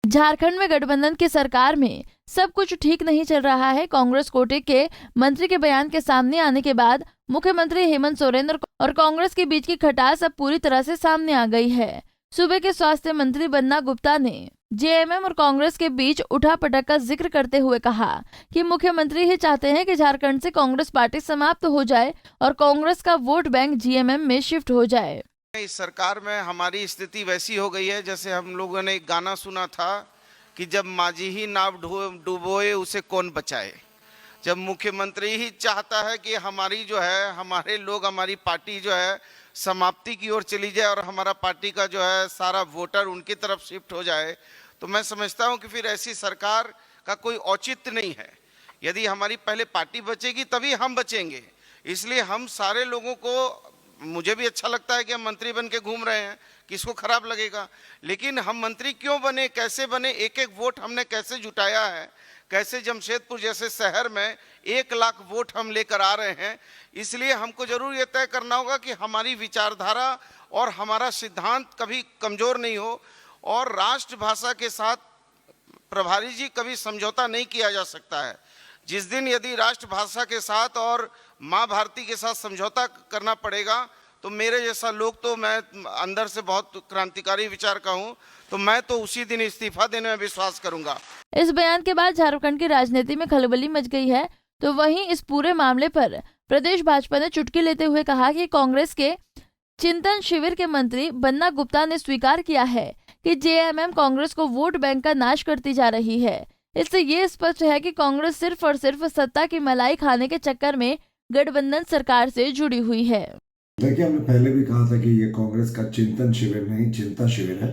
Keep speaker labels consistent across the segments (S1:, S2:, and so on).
S1: झारखंड में गठबंधन की सरकार में सब कुछ ठीक नहीं चल रहा है। कांग्रेस कोटे के मंत्री के बयान के सामने आने के बाद मुख्यमंत्री हेमंत सोरेन और कांग्रेस के बीच की खटास अब पूरी तरह से सामने आ गई है। सूबे के स्वास्थ्य मंत्री बन्ना गुप्ता ने जेएमएम और कांग्रेस के बीच उठापटक का जिक्र करते हुए कहा कि मुख्यमंत्री ही चाहते हैं कि झारखंड से कांग्रेस पार्टी समाप्त हो जाए और कांग्रेस का वोट बैंक जीएमएम में शिफ्ट हो जाए।
S2: इस सरकार में हमारी स्थिति वैसी हो गई है जैसे हम लोगों ने एक गाना सुना था कि जब माझी ही नाव डुबोए उसे कौन बचाए। जब मुख्यमंत्री ही चाहता है कि हमारी जो है हमारे लोग हमारी पार्टी जो है समाप्ति की ओर चली जाए और हमारा पार्टी का जो है सारा वोटर उनकी तरफ शिफ्ट हो जाए, तो मैं समझता हूं कि फिर ऐसी सरकार का कोई औचित्य नहीं है। यदि हमारी पहले पार्टी बचेगी तभी हम बचेंगे। इसलिए हम सारे लोगों को, मुझे भी अच्छा लगता है कि हम मंत्री बन के घूम रहे हैं, किसको खराब लगेगा, लेकिन हम मंत्री क्यों बने, कैसे बने, एक एक वोट हमने कैसे जुटाया है, कैसे जमशेदपुर जैसे शहर में 1 लाख वोट हम लेकर आ रहे हैं। इसलिए हमको जरूर ये तय करना होगा कि हमारी विचारधारा और हमारा सिद्धांत कभी कमजोर नहीं हो और राष्ट्रभाषा के साथ प्रभारी जी कभी समझौता नहीं किया जा सकता है। जिस दिन यदि राष्ट्रभाषा के साथ और माँ भारती के साथ समझौता करना पड़ेगा तो मेरे जैसा लोग, तो मैं अंदर से बहुत क्रांतिकारी विचार का हूँ, तो मैं तो उसी दिन इस्तीफा देने में विश्वास करूंगा।
S1: इस बयान के बाद झारखंड की राजनीति में खलबली मच गई है। तो वहीं इस पूरे मामले पर प्रदेश भाजपा ने चुटकी लेते हुए कहा कि कांग्रेस के चिंतन शिविर के मंत्री बन्ना गुप्ता ने स्वीकार किया है कि जेएमएम कांग्रेस को वोट बैंक का नाश करती जा रही है। इससे ये स्पष्ट है कि कांग्रेस सिर्फ और सिर्फ सत्ता की मलाई खाने के चक्कर में गठबंधन सरकार से जुड़ी हुई है।
S3: देखिए, हमने पहले भी कहा था कि ये कांग्रेस का चिंतन शिविर नहीं, चिंता शिविर है।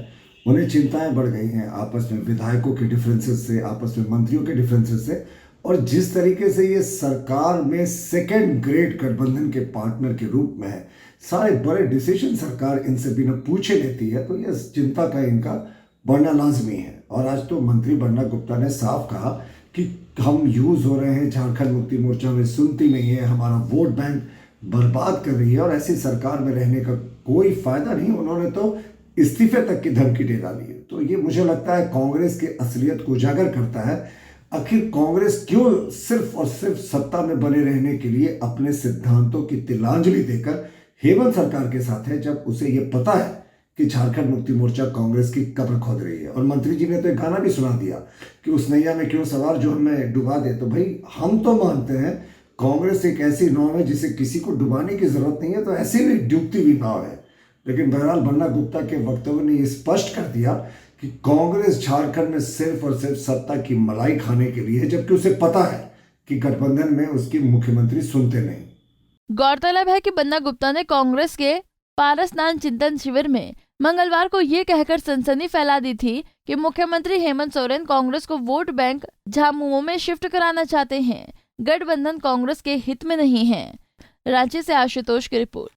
S3: उन्हें चिंताएं बढ़ गई हैं आपस में, विधायकों के डिफरेंसेस से, आपस में मंत्रियों के डिफरेंसेस से, और जिस तरीके से ये सरकार में सेकंड ग्रेड गठबंधन के पार्टनर के रूप में है, सारे बड़े डिसीजन सरकार इनसे बिना पूछे लेती है, तो ये चिंता का इनका बढ़ना लाजमी है। और आज तो मंत्री बन्ना गुप्ता ने साफ कहा कि हम यूज हो रहे हैं, झारखंड मुक्ति मोर्चा में सुनती नहीं है, हमारा वोट बैंक बर्बाद कर रही है और ऐसी सरकार में रहने का कोई फायदा नहीं। उन्होंने तो इस्तीफे तक की धमकी दे डाली है। तो ये मुझे लगता है कांग्रेस की असलियत को उजागर करता है। आखिर कांग्रेस क्यों सिर्फ और सिर्फ सत्ता में बने रहने के लिए अपने सिद्धांतों की तिलांजलि देकर हेमंत सरकार के साथ है, जब उसे ये पता है कि झारखंड मुक्ति मोर्चा कांग्रेस की कब्र खोद रही है। और मंत्री जी ने तो एक गाना भी सुना दिया कि उस नैया में क्यों सवार जो हमें डुबा दे। तो भाई, हम तो मानते हैं कांग्रेस एक ऐसी नाव है जिसे किसी को डुबाने की जरूरत नहीं है, तो ऐसी भी डूबती हुई नाव है। लेकिन बहरहाल बन्ना गुप्ता के वक्तव्य ने ये स्पष्ट कर दिया कि कांग्रेस झारखंड में सिर्फ और सिर्फ सत्ता की मलाई खाने के लिए है, जबकि उसे पता है कि गठबंधन में उसकी मुख्यमंत्री सुनते नहीं।
S1: गौरतलब है कि बन्ना गुप्ता ने कांग्रेस के पारसनाथ चिंतन शिविर में मंगलवार को ये कहकर सनसनी फैला दी थी कि मुख्यमंत्री हेमंत सोरेन कांग्रेस को वोट बैंक झामुमो में शिफ्ट कराना चाहते हैं। गठबंधन कांग्रेस के हित में नहीं है। रांची से आशुतोष की रिपोर्ट।